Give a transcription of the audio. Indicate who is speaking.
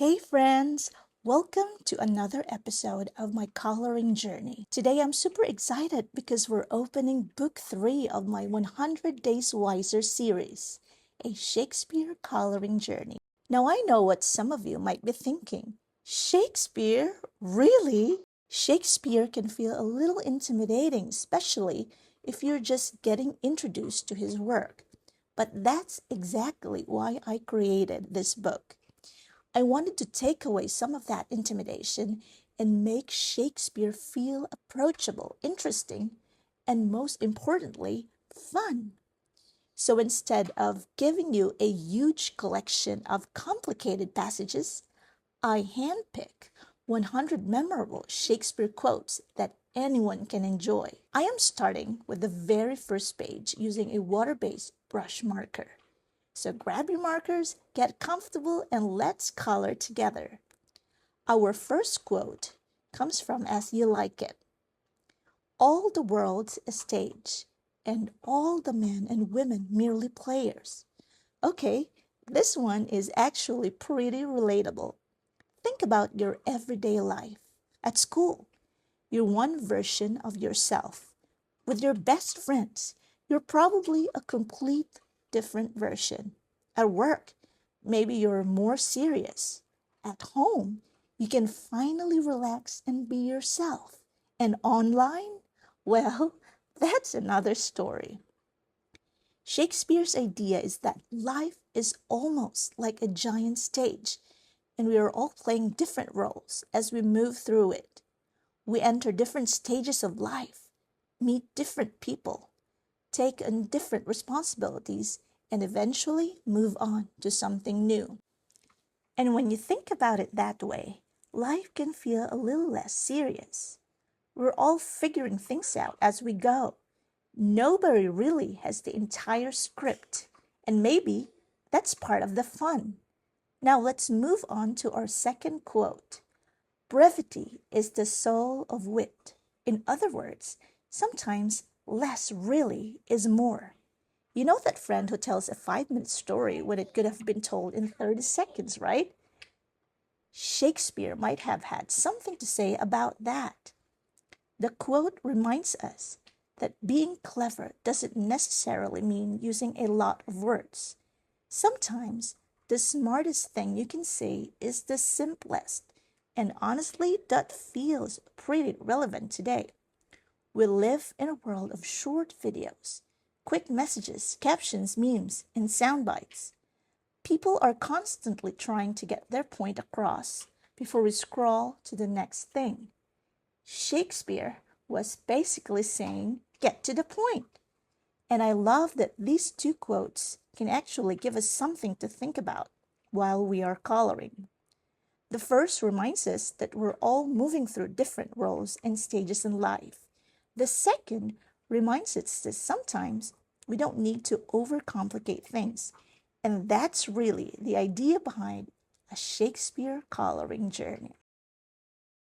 Speaker 1: Hey friends, welcome to another episode of my coloring journey. Today I'm super excited because we're opening book 3 of my 100 Days Wiser series, a Shakespeare coloring journey. Now I know what some of you might be thinking. Shakespeare? Really? Shakespeare can feel a little intimidating, especially if you're just getting introduced to his work. But that's exactly why I created this book. I wanted to take away some of that intimidation and make Shakespeare feel approachable, interesting, and most importantly, fun. So instead of giving you a huge collection of complicated passages, I handpick 100 memorable Shakespeare quotes that anyone can enjoy. I am starting with the very first page using a water-based brush marker. So grab your markers, get comfortable, and let's color together. Our first quote comes from As You Like It. All the world's a stage, and all the men and women merely players. Okay, this one is actually pretty relatable. Think about your everyday life. At school, you're one version of yourself. With your best friends, you're probably a complete different version. At work, maybe you're more serious. At home, you can finally relax and be yourself. And online, well, that's another story. Shakespeare's idea is that life is almost like a giant stage, and we are all playing different roles as we move through it. We enter different stages of life, meet different people, take on different responsibilities, and eventually move on to something new. And when you think about it that way, life can feel a little less serious. We're all figuring things out as we go. Nobody really has the entire script, and maybe that's part of the fun. Now let's move on to our second quote. Brevity is the soul of wit. In other words, sometimes less really is more. You know that friend who tells a 5-minute story when it could have been told in 30 seconds, right? Shakespeare might have had something to say about that. The quote reminds us that being clever doesn't necessarily mean using a lot of words. Sometimes the smartest thing you can say is the simplest, and honestly, that feels pretty relevant today. We live in a world of short videos, quick messages, captions, memes, and sound bites. People are constantly trying to get their point across before we scroll to the next thing. Shakespeare was basically saying, get to the point. And I love that these two quotes can actually give us something to think about while we are coloring. The first reminds us that we're all moving through different roles and stages in life. The second reminds us that sometimes we don't need to overcomplicate things. And that's really the idea behind a Shakespeare coloring journey.